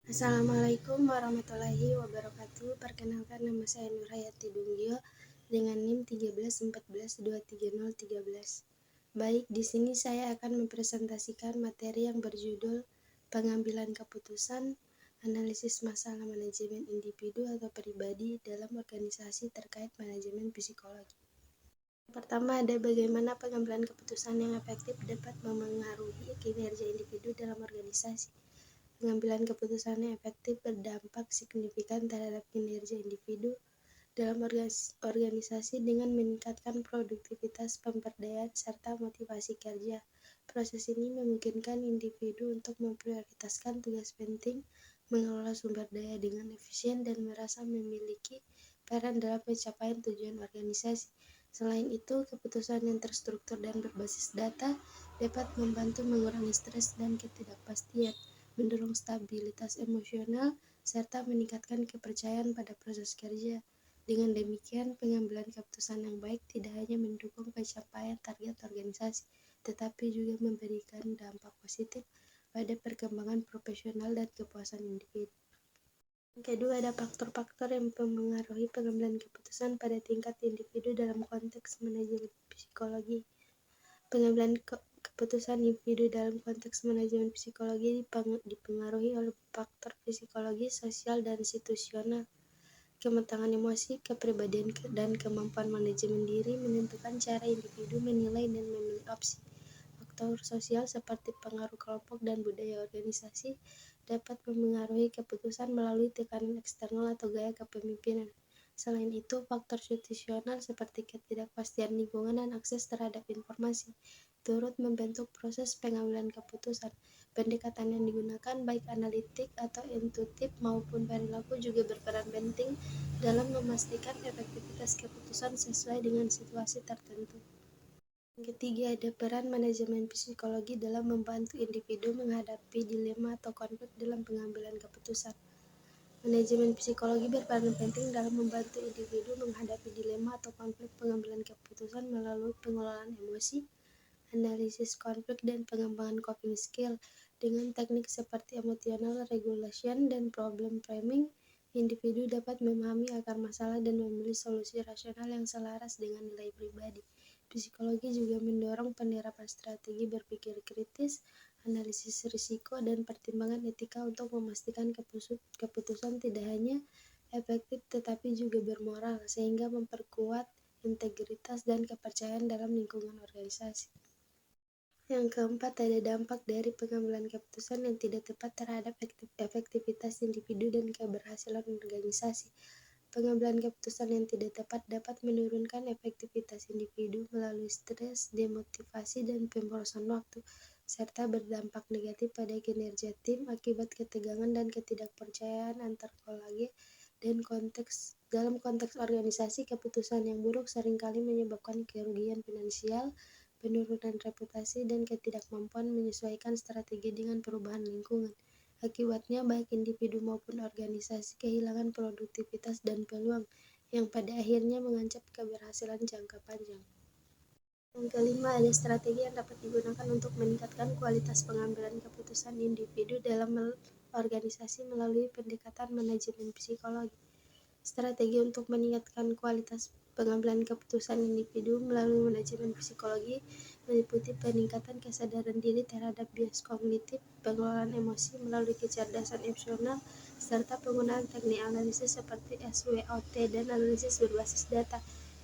Assalamualaikum warahmatullahi wabarakatuh. Perkenalkan, nama saya Nurhayati Dunggio dengan NIM 1314230313. Baik, di sini saya akan mempresentasikan materi yang berjudul pengambilan keputusan, analisis masalah manajemen individu atau pribadi dalam organisasi terkait manajemen psikologi. Pertama, ada bagaimana pengambilan keputusan yang efektif dapat memengaruhi kinerja individu dalam organisasi. Pengambilan keputusan yang efektif berdampak signifikan terhadap kinerja individu dalam organisasi dengan meningkatkan produktivitas, pemberdayaan, serta motivasi kerja. Proses ini memungkinkan individu untuk memprioritaskan tugas penting, mengelola sumber daya dengan efisien, dan merasa memiliki peran dalam pencapaian tujuan organisasi. Selain itu, keputusan yang terstruktur dan berbasis data dapat membantu mengurangi stres dan ketidakpastian, mendorong stabilitas emosional, serta meningkatkan kepercayaan pada proses kerja. Dengan demikian, pengambilan keputusan yang baik tidak hanya mendukung pencapaian target organisasi, tetapi juga memberikan dampak positif pada perkembangan profesional dan kepuasan individu. Yang kedua, ada faktor-faktor yang mempengaruhi pengambilan keputusan pada tingkat individu dalam konteks manajemen psikologi. Pengambilan keputusan individu dalam konteks manajemen psikologi dipengaruhi oleh faktor psikologi, sosial, dan situasional. Kematangan emosi, kepribadian, dan kemampuan manajemen diri menentukan cara individu menilai dan memilih opsi. Faktor sosial seperti pengaruh kelompok dan budaya organisasi dapat memengaruhi keputusan melalui tekanan eksternal atau gaya kepemimpinan. Selain itu, faktor situasional seperti ketidakpastian lingkungan dan akses terhadap informasi turut membentuk proses pengambilan keputusan. Pendekatan yang digunakan, baik analitik atau intuitif maupun perilaku, juga berperan penting dalam memastikan efektivitas keputusan sesuai dengan situasi tertentu. Yang ketiga, ada peran manajemen psikologi dalam membantu individu menghadapi dilema atau konflik dalam pengambilan keputusan. Manajemen psikologi berperan penting dalam membantu individu menghadapi dilema atau konflik pengambilan keputusan melalui pengelolaan emosi, analisis konflik, dan pengembangan coping skill. Dengan teknik seperti emotional regulation dan problem framing, individu dapat memahami akar masalah dan memilih solusi rasional yang selaras dengan nilai pribadi. Psikologi juga mendorong penerapan strategi berpikir kritis, analisis risiko, dan pertimbangan etika untuk memastikan keputusan tidak hanya efektif tetapi juga bermoral, sehingga memperkuat integritas dan kepercayaan dalam lingkungan organisasi. Yang keempat, ada dampak dari pengambilan keputusan yang tidak tepat terhadap efektivitas individu dan keberhasilan organisasi. Pengambilan keputusan yang tidak tepat dapat menurunkan efektivitas individu melalui stres, demotivasi, dan pemborosan waktu, serta berdampak negatif pada kinerja tim akibat ketegangan dan ketidakpercayaan antar kolege. Dan dalam konteks organisasi, keputusan yang buruk seringkali menyebabkan kerugian finansial, penurunan reputasi, dan ketidakmampuan menyesuaikan strategi dengan perubahan lingkungan. Akibatnya, baik individu maupun organisasi kehilangan produktivitas dan peluang, yang pada akhirnya mengancam keberhasilan jangka panjang. Yang kelima, ada strategi yang dapat digunakan untuk meningkatkan kualitas pengambilan keputusan individu dalam organisasi melalui pendekatan manajemen psikologi. Strategi untuk meningkatkan kualitas pengambilan keputusan individu melalui manajemen psikologi meliputi peningkatan kesadaran diri terhadap bias kognitif, pengelolaan emosi melalui kecerdasan emosional, serta penggunaan teknik analisis seperti SWOT dan analisis berbasis data.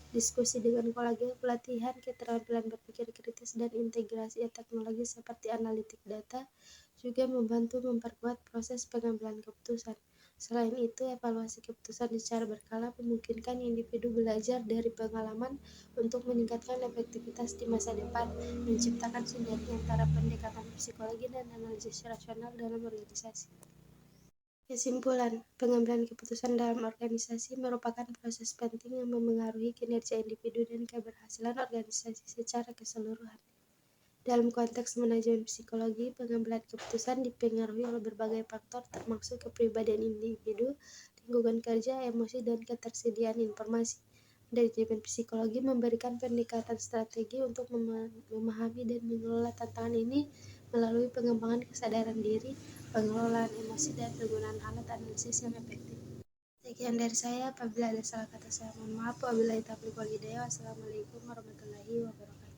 Diskusi dengan kolege, pelatihan keterampilan berpikir kritis, dan integrasi teknologi seperti analitik data juga membantu memperkuat proses pengambilan keputusan. Selain itu, evaluasi keputusan secara berkala memungkinkan individu belajar dari pengalaman untuk meningkatkan efektivitas di masa depan, menciptakan sinergi antara pendekatan psikologi dan analisis rasional dalam organisasi. Kesimpulan, pengambilan keputusan dalam organisasi merupakan proses penting yang memengaruhi kinerja individu dan keberhasilan organisasi secara keseluruhan. Dalam konteks manajemen psikologi, pengambilan keputusan dipengaruhi oleh berbagai faktor termasuk kepribadian individu, lingkungan kerja, emosi, dan ketersediaan informasi. Manajemen psikologi memberikan pendekatan strategi untuk memahami dan mengelola tantangan ini, melalui pengembangan kesadaran diri, pengelolaan emosi, dan penggunaan alat analisis yang efektif. Sekian dari saya. Apabila ada salah kata saya mohon maaf. Wabillahi taufiq wal hidayah. Wassalamualaikum warahmatullahi wabarakatuh.